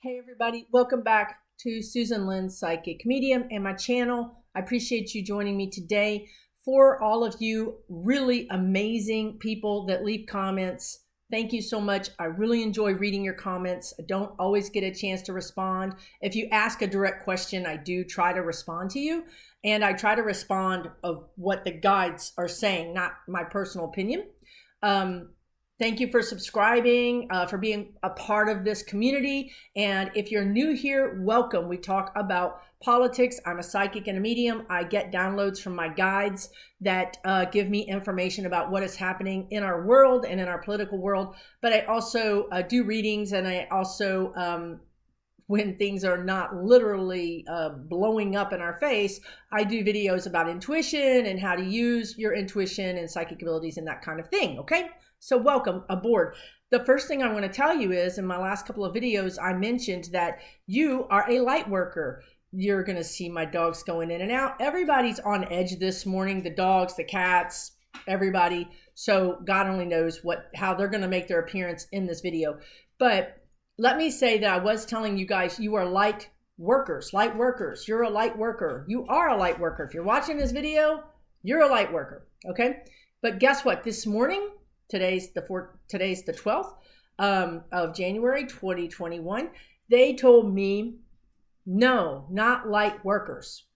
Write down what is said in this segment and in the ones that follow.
Hey everybody, welcome back to Susan Lynn's Psychic Medium and my channel. I appreciate you joining me today. For all of you really amazing people that leave comments, thank you so much. I really enjoy reading your comments. I don't always get a chance to respond. If you ask a direct question, I do try to respond to you, and I try to respond of what the guides are saying, not my personal opinion. Thank you for subscribing, for being a part of this community. And if you're new here, welcome. We talk about politics. I'm a psychic and a medium. I get downloads from my guides that give me information about what is happening in our world and in our political world. But I also do readings, and I also, when things are not literally blowing up in our face, I do videos about intuition and how to use your intuition and psychic abilities and that kind of thing, okay? So welcome aboard. The first thing I want to tell you is, in my last couple of videos, I mentioned that you are a light worker. You're going to see my dogs going in and out. Everybody's on edge this morning, the dogs, the cats, everybody. So God only knows how they're going to make their appearance in this video. But let me say that I was telling you guys, you are light workers. You're a light worker. You are a light worker. If you're watching this video, you're a light worker, okay? But guess what? This morning, today's the 12th of January 2021. They told me, no, not light workers,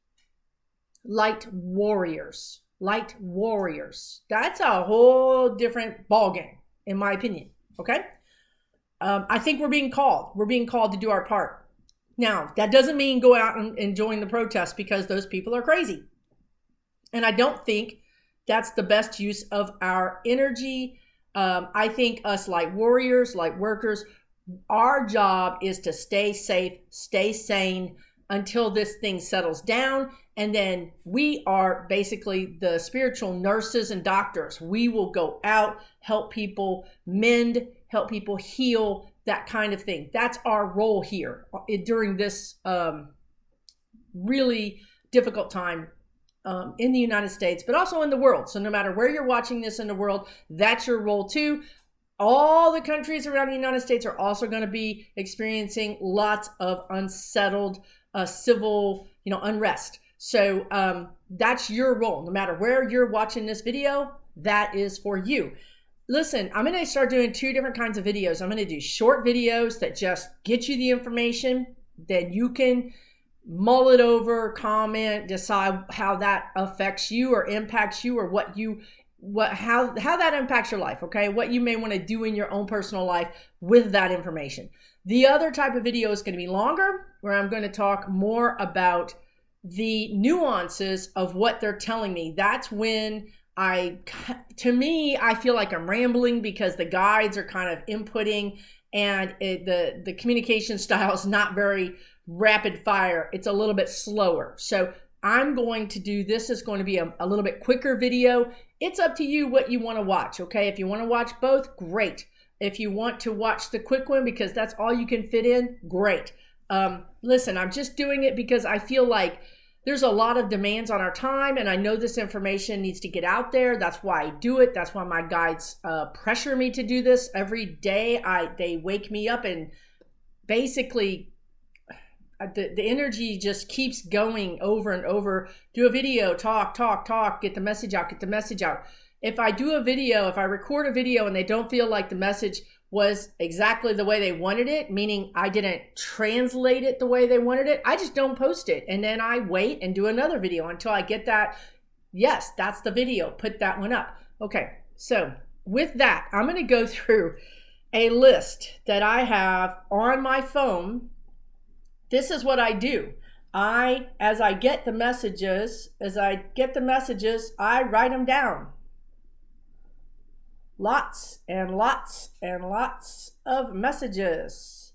light warriors. Light warriors. That's a whole different ballgame, in my opinion. Okay. I think we're being called. We're being called to do our part. Now, that doesn't mean go out and join the protest, because those people are crazy. And I don't think that's the best use of our energy. I think us light warriors, light workers, our job is to stay safe, stay sane until this thing settles down. And then we are basically the spiritual nurses and doctors. We will go out, help people mend, help people heal, that kind of thing. That's our role here during this really difficult time in the United States, but also in the world. So no matter where you're watching this in the world, that's your role too. All the countries around the United States are also going to be experiencing lots of unsettled civil, unrest. So that's your role. No matter where you're watching this video, that is for you. Listen, I'm going to start doing two different kinds of videos. I'm going to do short videos that just get you the information. Then you can mull it over, comment, decide how that affects you or impacts you, or how that impacts your life, okay? What you may want to do in your own personal life with that information. The other type of video is going to be longer, where I'm going to talk more about the nuances of what they're telling me. That's when I feel like I'm rambling, because the guides are kind of inputting, and the communication style is not very rapid fire. It's a little bit slower. So I'm going to do, this is going to be a little bit quicker video. It's up to you what you want to watch, okay? If you want to watch both, great. If you want to watch the quick one because that's all you can fit in, great. Listen, I'm just doing it because I feel like there's a lot of demands on our time, and I know this information needs to get out there. That's why I do it. That's why my guides pressure me to do this every day. They wake me up, and basically the energy just keeps going over and over. Do a video, talk, get the message out, If I do a video, if I record a video and they don't feel like the message was exactly the way they wanted it, meaning I didn't translate it the way they wanted it, I just don't post it. And then I wait and do another video until I get that, yes, that's the video, put that one up. Okay, so with that, I'm going to go through a list that I have on my phone. This is what I do. As I get the messages, I write them down. Lots and lots and lots of messages.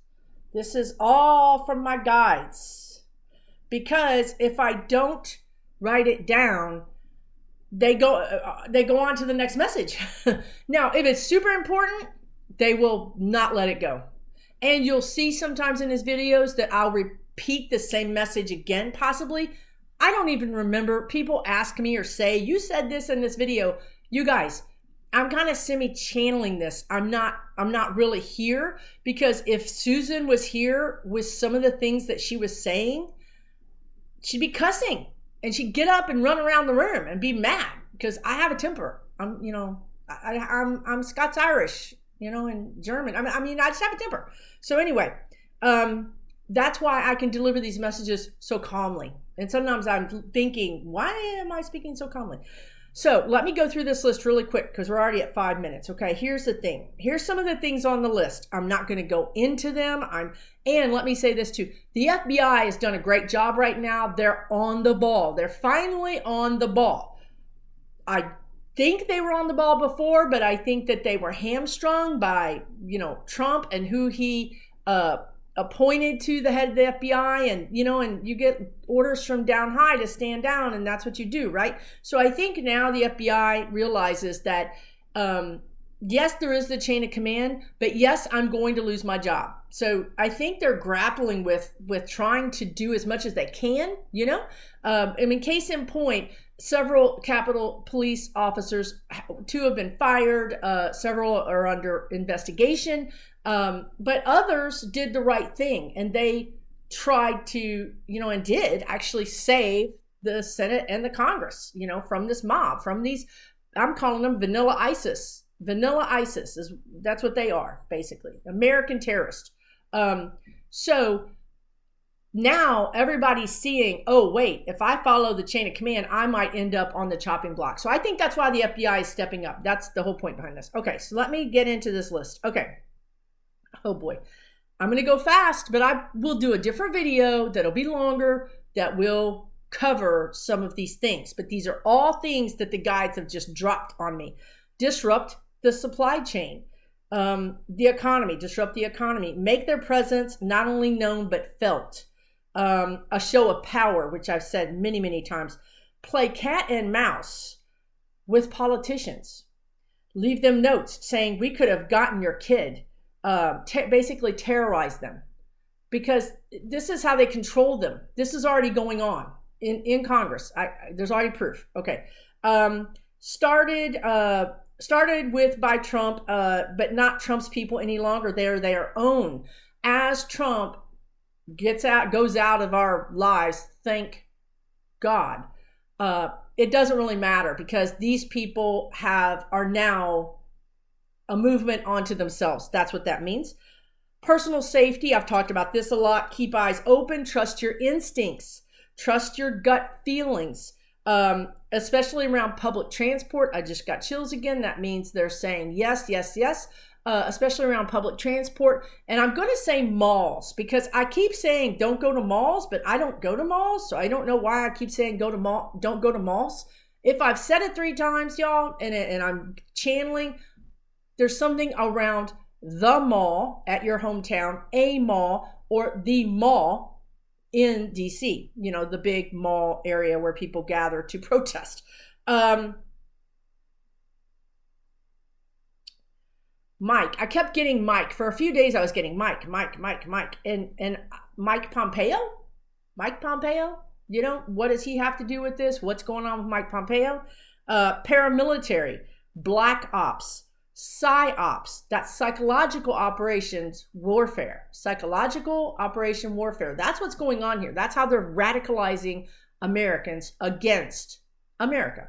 This is all from my guides. Because if I don't write it down, they go on to the next message. Now, if it's super important, they will not let it go. And you'll see sometimes in his videos that I'll repeat the same message again, possibly. I don't even remember. People ask me or say, you said this in this video. You guys, I'm kind of semi-channeling this. I'm not really here, because if Susan was here with some of the things that she was saying, she'd be cussing and she'd get up and run around the room and be mad, because I have a temper. I'm Scots Irish, and German. I mean, I just have a temper. So anyway, that's why I can deliver these messages so calmly. And sometimes I'm thinking, why am I speaking so calmly? So let me go through this list really quick, because we're already at 5 minutes. Okay, here's the thing. Here's some of the things on the list. I'm not going to go into them. And let me say this too. The FBI has done a great job right now. They're on the ball. They're finally on the ball. I think they were on the ball before, but I think that they were hamstrung by, Trump and who he appointed to the head of the FBI, and and you get orders from down high to stand down, and that's what you do, right? So I think now the FBI realizes that yes, there is the chain of command, but yes, I'm going to lose my job. So I think they're grappling with trying to do as much as they can, case in point, several Capitol Police officers, 2 have been fired, several are under investigation, but others did the right thing, and they tried to, and did actually save the Senate and the Congress, from this mob, from these, I'm calling them vanilla ISIS. Vanilla ISIS that's what they are, basically, American terrorists. So now everybody's seeing, oh, wait, if I follow the chain of command, I might end up on the chopping block. So I think that's why the FBI is stepping up. That's the whole point behind this. Okay, so let me get into this list. Okay. Oh boy. I'm going to go fast, but I will do a different video that'll be longer that will cover some of these things. But these are all things that the guides have just dropped on me. Disrupt the supply chain. The economy, disrupt the economy. Make their presence not only known but felt. A show of power, which I've said many, many times. Play cat and mouse with politicians. Leave them notes saying, we could have gotten your kid. Basically terrorize them, because this is how they control them. This is already going on in Congress. There's already proof. Okay. Started with by Trump, but not Trump's people any longer. They're their own. As Trump goes out of our lives, thank God. It doesn't really matter, because these people are now a movement onto themselves. That's what that means. Personal safety. I've talked about this a lot. Keep eyes open. Trust your instincts. Trust your gut feelings, especially around public transport. I just got chills again. That means they're saying yes, yes, yes, especially around public transport. And I'm going to say malls, because I keep saying don't go to malls, but I don't go to malls. So I don't know why I keep saying don't go to malls. If I've said it 3 times, y'all, and I'm channeling, there's something around the mall at your hometown, a mall, or the mall in DC, the big mall area where people gather to protest. Mike, I kept getting Mike. For a few days, I was getting Mike. And Mike Pompeo? What does he have to do with this? What's going on with Mike Pompeo? Paramilitary, black ops, PSYOPs, that's psychological operations warfare. Psychological operation warfare. That's what's going on here. That's how they're radicalizing Americans against America.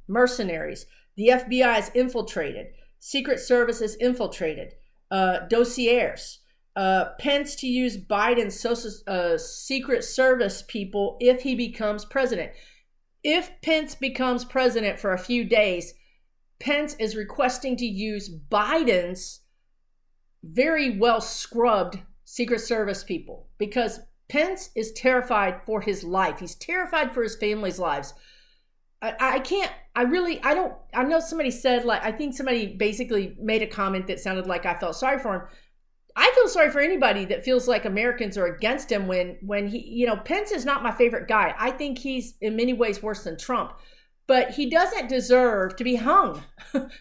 Mercenaries. The FBI is infiltrated. Secret Service is infiltrated. Dossiers. Pence to use Biden's Secret Service people if he becomes president. If Pence becomes president for a few days, Pence is requesting to use Biden's very well scrubbed Secret Service people, because Pence is terrified for his life. He's terrified for his family's lives. I know somebody said, I think somebody basically made a comment that sounded like I felt sorry for him. I feel sorry for anybody that feels like Americans are against him when he, Pence is not my favorite guy. I think he's in many ways worse than Trump. But he doesn't deserve to be hung.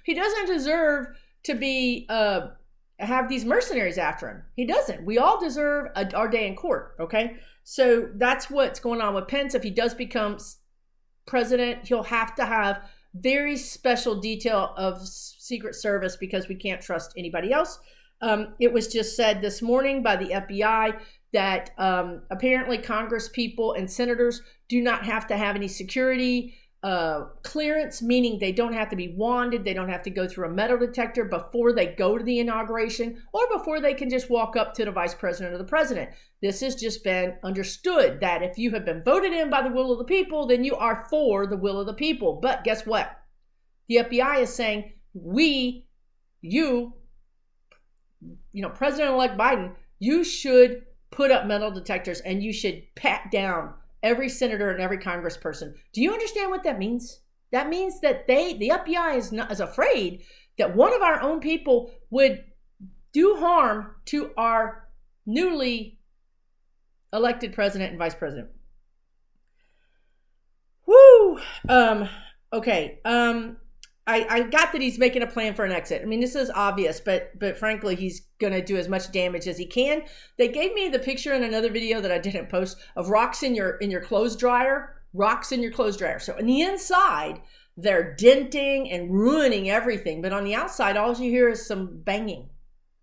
He doesn't deserve to be have these mercenaries after him. He doesn't. We all deserve our day in court, okay? So that's what's going on with Pence. If he does become president, he'll have to have very special detail of Secret Service because we can't trust anybody else. It was just said this morning by the FBI that apparently Congress people and senators do not have to have any security clearance, meaning they don't have to be wanded, they don't have to go through a metal detector before they go to the inauguration or before they can just walk up to the vice president or the president. This has just been understood that if you have been voted in by the will of the people, then you are for the will of the people. But guess what? The FBI is saying, President-elect Biden, you should put up metal detectors and you should pat down every senator and every congressperson. Do you understand what that means? That means that the FBI is afraid that one of our own people would do harm to our newly elected president and vice president. Woo! Okay. I got that he's making a plan for an exit. I mean, this is obvious, but frankly, he's going to do as much damage as he can. They gave me the picture in another video that I didn't post of rocks in your clothes dryer. Rocks in your clothes dryer. So on the inside, they're denting and ruining everything. But on the outside, all you hear is some banging.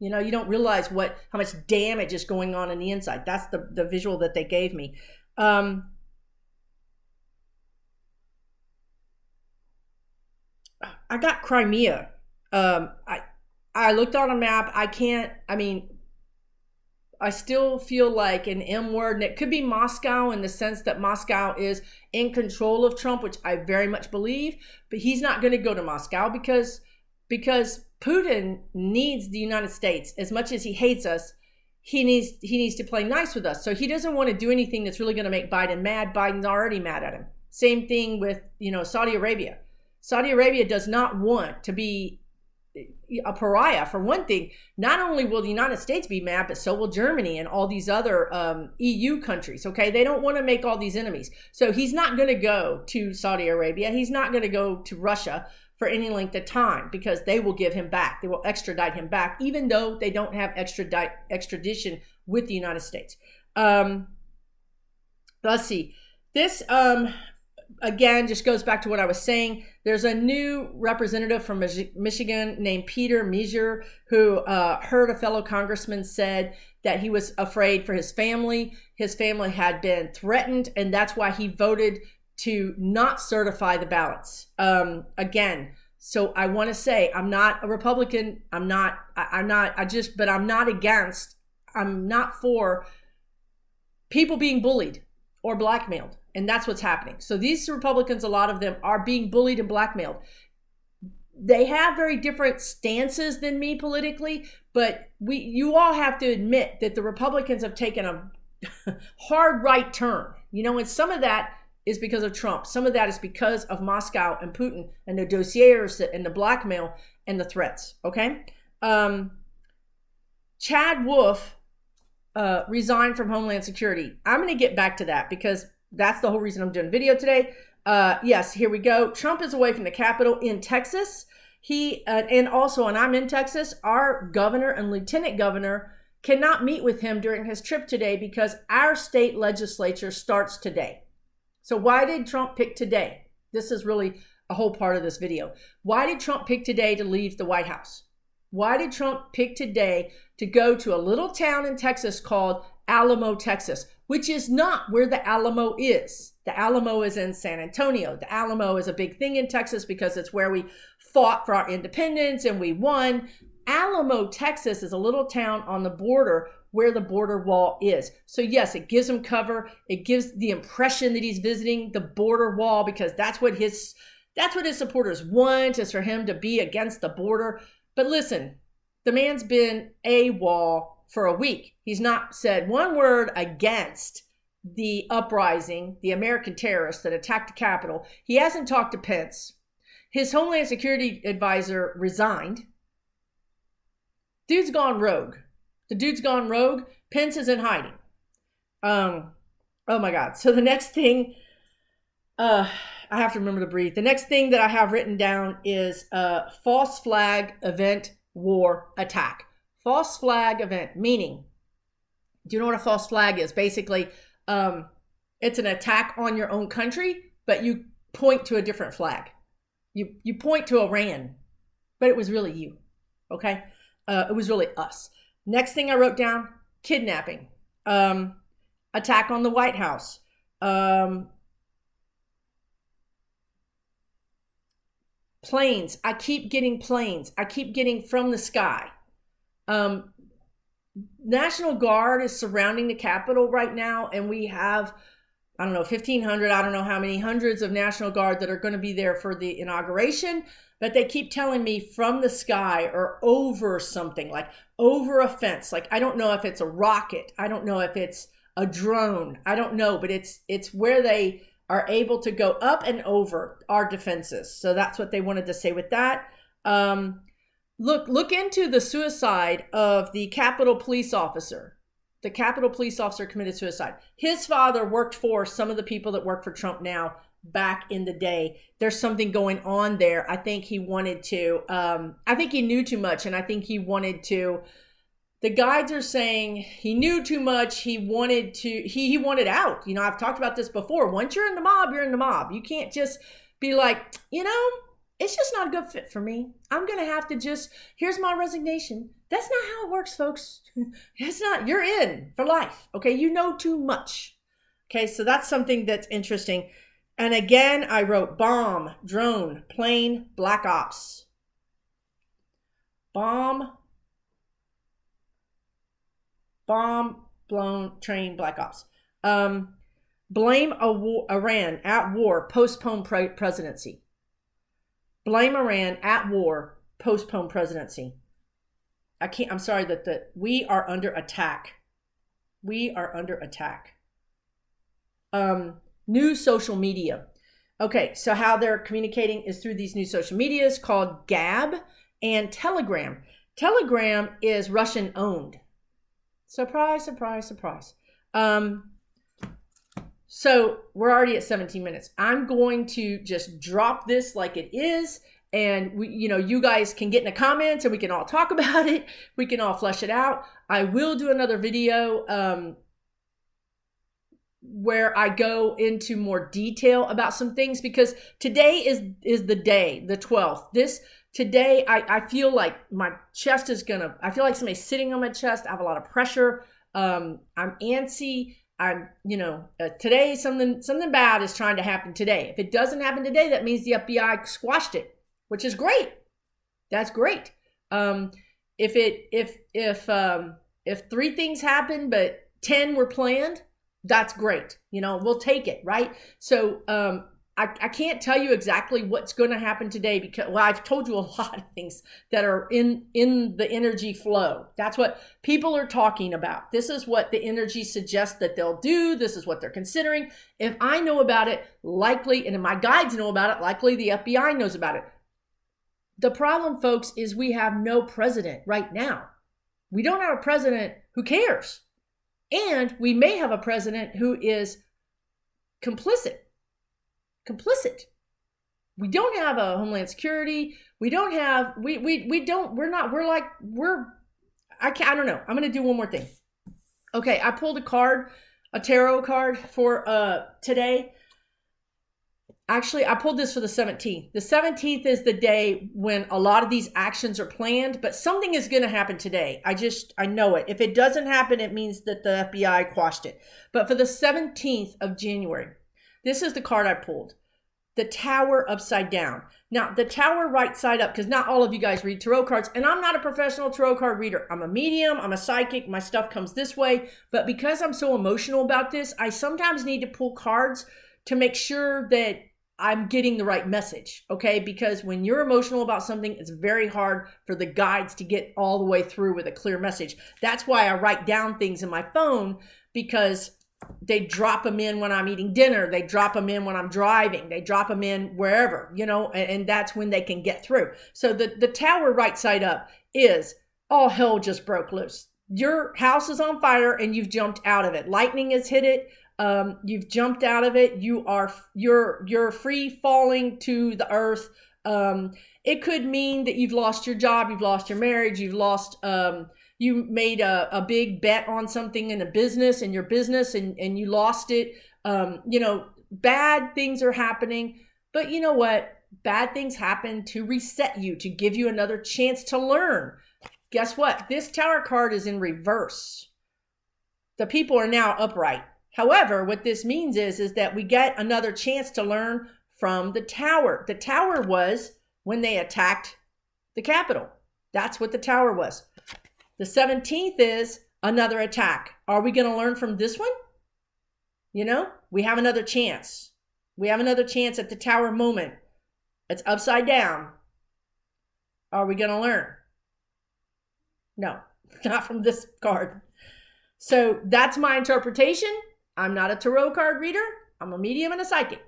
You don't realize how much damage is going on the inside. That's the visual that they gave me. I got Crimea. I looked on a map. I still feel like an M word, and it could be Moscow in the sense that Moscow is in control of Trump, which I very much believe, but he's not going to go to Moscow because Putin needs the United States. As much as he hates us, he needs to play nice with us. So he doesn't want to do anything that's really going to make Biden mad. Biden's already mad at him. Same thing with, Saudi Arabia. Saudi Arabia does not want to be a pariah. For one thing, not only will the United States be mad, but so will Germany and all these other EU countries, okay? They don't want to make all these enemies. So he's not going to go to Saudi Arabia. He's not going to go to Russia for any length of time because they will give him back. They will extradite him back, even though they don't have extradition with the United States. Let's see. This... again, just goes back to what I was saying. There's a new representative from Michigan named Peter Meijer who heard a fellow congressman said that he was afraid for his family. His family had been threatened, and that's why he voted to not certify the ballots. So I want to say I'm not a Republican. I'm not for people being bullied or blackmailed. And that's what's happening. So these Republicans, a lot of them are being bullied and blackmailed. They have very different stances than me politically, but you all have to admit that the Republicans have taken a hard right turn. And some of that is because of Trump. Some of that is because of Moscow and Putin and the dossiers and the blackmail and the threats. Okay. Chad Wolf resigned from Homeland Security. I'm going to get back to that because that's the whole reason I'm doing a video today. Yes, here we go. Trump is away from the Capitol in Texas. And I'm in Texas. Our governor and lieutenant governor cannot meet with him during his trip today because our state legislature starts today. So why did Trump pick today? This is really a whole part of this video. Why did Trump pick today to leave the White House? Why did Trump pick today to go to a little town in Texas called Alamo, Texas, which is not where the Alamo is. The Alamo is in San Antonio. The Alamo is a big thing in Texas because it's where we fought for our independence and we won. Alamo, Texas is a little town on the border where the border wall is. So yes, it gives him cover. It gives the impression that he's visiting the border wall because that's what his supporters want, is for him to be against the border. But listen, the man's been AWOL for a week. He's not said one word against the uprising, the American terrorists that attacked the Capitol. He hasn't talked to Pence. His Homeland Security advisor resigned. Dude's gone rogue. The dude's gone rogue. Pence is in hiding. Oh my God. So the next thing, I have to remember to breathe. The next thing that I have written down is false flag event war attack. False flag event, meaning, do you know what a false flag is? Basically, it's an attack on your own country, but you point to a different flag. You point to Iran, but it was really you. Okay. It was really us. Next thing I wrote down, kidnapping, attack on the White House, planes. I keep getting planes. I keep getting from the sky. National Guard is surrounding the Capitol right now, and we have, I don't know, 1,500, I don't know how many hundreds of National Guard that are going to be there for the inauguration, but they keep telling me from the sky or over something, like over a fence. Like, I don't know if it's a rocket. I don't know if it's a drone. I don't know, but it's where they are able to go up and over our defenses. So that's what they wanted to say with that. Look into the suicide of the Capitol police officer. The Capitol police officer committed suicide. His father worked for some of the people that work for Trump now back in the day. There's something going on there. I think he wanted to, I think he knew too much, and I think he wanted to, the guides are saying he knew too much. He wanted to, he wanted out. You know, I've talked about this before. Once you're in the mob, you're in the mob. You can't just be like, you know, it's just not a good fit for me. I'm going to have to just, here's my resignation. That's not how it works, folks. It's not, you're in for life. Okay. You know too much. Okay. So that's something that's interesting. And again, I wrote bomb, drone, plane, black ops. Bomb, blown, train, black ops. Blame Iran at war, postpone presidency. Blame Iran at war, postpone presidency. I'm sorry that we are under attack. We are under attack. New social media. Okay, so how they're communicating is through these new social medias called Gab and Telegram. Telegram is Russian owned. Surprise, surprise, surprise. So we're already at 17 minutes. I'm going to just drop this like it is. And we, you know, you guys can get in the comments and we can all talk about it. We can all flesh it out. I will do another video where I go into more detail about some things, because today is the day, the 12th. Today, I feel like my chest is I feel like somebody's sitting on my chest. I have a lot of pressure. I'm antsy. Today something bad is trying to happen today. If it doesn't happen today, that means the FBI squashed it, which is great. That's great. If 3 things happen, but 10 were planned, that's great. You know, we'll take it, right? So, I can't tell you exactly what's going to happen today because, well, I've told you a lot of things that are in the energy flow. That's what people are talking about. This is what the energy suggests that they'll do. This is what they're considering. If I know about it, likely, and if my guides know about it, likely the FBI knows about it. The problem, folks, is we have no president right now. We don't have a president who cares. And we may have a president who is complicit. We don't have a Homeland Security. We don't have, I don't know. I'm going to do one more thing. Okay. I pulled a tarot card for today. Actually, I pulled this for the 17th. The 17th is the day when a lot of these actions are planned, but something is going to happen today. I know it. If it doesn't happen, it means that the FBI quashed it. But for the 17th of January, this is the card I pulled. The Tower upside down. Now, the Tower right side up, because not all of you guys read tarot cards, and I'm not a professional tarot card reader. I'm a medium. I'm a psychic. My stuff comes this way. But because I'm so emotional about this, I sometimes need to pull cards to make sure that I'm getting the right message, okay? Because when you're emotional about something, it's very hard for the guides to get all the way through with a clear message. That's why I write down things in my phone, because they drop them in when I'm eating dinner. They drop them in when I'm driving. They drop them in wherever, you know, and that's when they can get through. So the Tower right side up is all hell just broke loose. Your house is on fire and you've jumped out of it. Lightning has hit it. You've jumped out of it. You're free falling to the earth. It could mean that you've lost your job, you've lost your marriage, you made a big bet on something in your business and you lost it. Bad things are happening, but you know what? bad things happen to reset you, to give you another chance to learn. Guess what? This Tower card is in reverse. The people are now upright. However, what this means is that we get another chance to learn from the Tower. The Tower was when they attacked the Capitol. That's what the Tower was. The 17th is another attack. Are we going to learn from this one? You know, we have another chance. We have another chance at the Tower moment. It's upside down. Are we going to learn? No, not from this card. So that's my interpretation. I'm not a tarot card reader. I'm a medium and a psychic.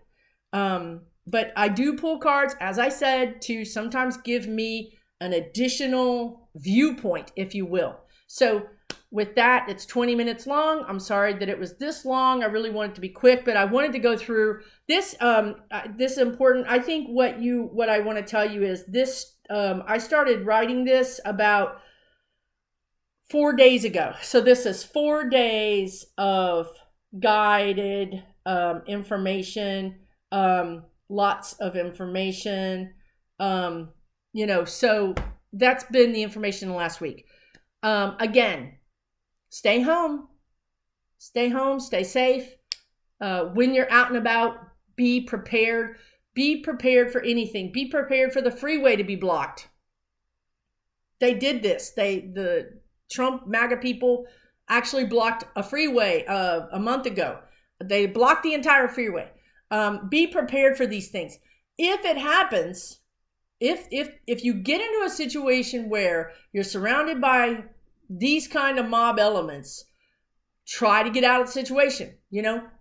But I do pull cards, as I said, to sometimes give me an additional viewpoint, if you will. So with that, it's 20 minutes long. I'm sorry that it was this long. I really wanted to be quick, but I wanted to go through this. This important. I think what I want to tell you is this. I started writing this about 4 days ago. So this is 4 days of guided information, lots of information. So that's been the information last week. Again, stay home, stay safe. When you're out and about, be prepared. Be prepared for anything. Be prepared for the freeway to be blocked. They did this. The Trump MAGA people actually blocked a freeway a month ago. They blocked the entire freeway. Be prepared for these things. If it happens, if you get into a situation where you're surrounded by these kind of mob elements, try to get out of the situation.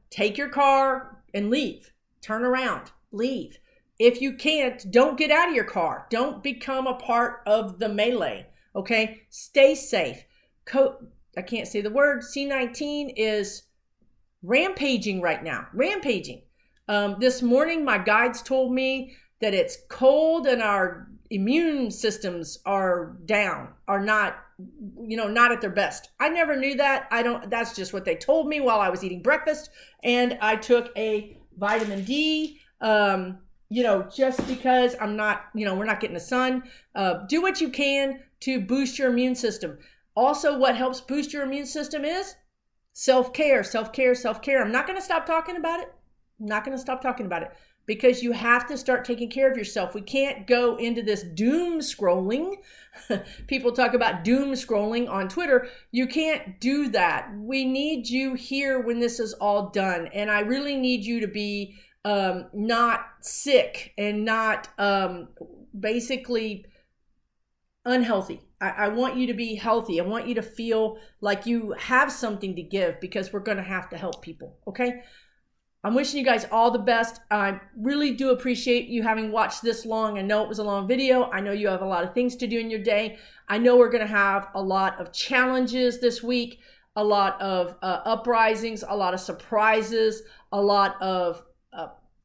Take your car and leave. Turn around, leave. If you can't, don't get out of your car. Don't become a part of the melee. Okay, stay safe. I can't say the word. C19 is rampaging right now. Rampaging. This morning, my guides told me that it's cold and our immune systems are down, are not at their best. I never knew that. That's just what they told me while I was eating breakfast. And I took a vitamin D, just because I'm not, we're not getting the sun. Do what you can to boost your immune system. Also, what helps boost your immune system is self-care, self-care, self-care. I'm not going to stop talking about it. Because you have to start taking care of yourself. We can't go into this doom scrolling. People talk about doom scrolling on Twitter. You can't do that. We need you here when this is all done. And I really need you to be not sick and not basically unhealthy. I want you to be healthy. I want you to feel like you have something to give, because we're going to have to help people. Okay? I'm wishing you guys all the best. I really do appreciate you having watched this long. I know it was a long video. I know you have a lot of things to do in your day. I know we're going to have a lot of challenges this week, a lot of uprisings, a lot of surprises, a lot of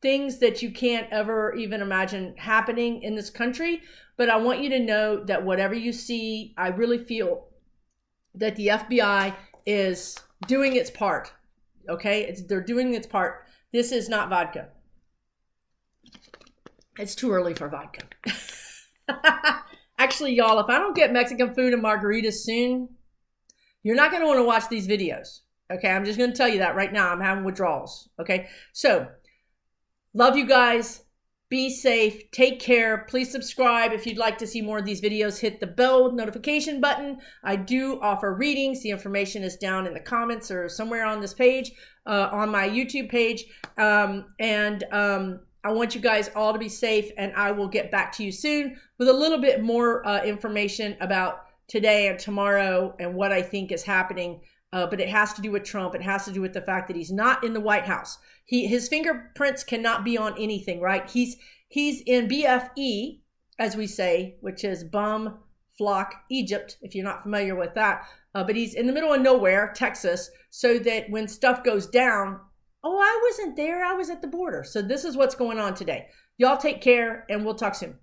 things that you can't ever even imagine happening in this country. But I want you to know that whatever you see, I really feel that the FBI is doing its part. Okay? They're doing its part. This is not vodka. It's too early for vodka. Actually, y'all, if I don't get Mexican food and margaritas soon, you're not going to want to watch these videos. Okay? I'm just going to tell you that right now. I'm having withdrawals. Okay? So, love you guys. Be safe. Take care. Please subscribe if you'd like to see more of these videos. Hit the bell notification button. I do offer readings. The information is down in the comments or somewhere on this page, on my YouTube page. I want you guys all to be safe, and I will get back to you soon with a little bit more information about today and tomorrow and what I think is happening. But it has to do with Trump. It has to do with the fact that he's not in the White House. His fingerprints cannot be on anything, right? He's in BFE, as we say, which is Bum Flock Egypt, if you're not familiar with that. But he's in the middle of nowhere, Texas, so that when stuff goes down, I wasn't there. I was at the border. So this is what's going on today. Y'all take care, and we'll talk soon.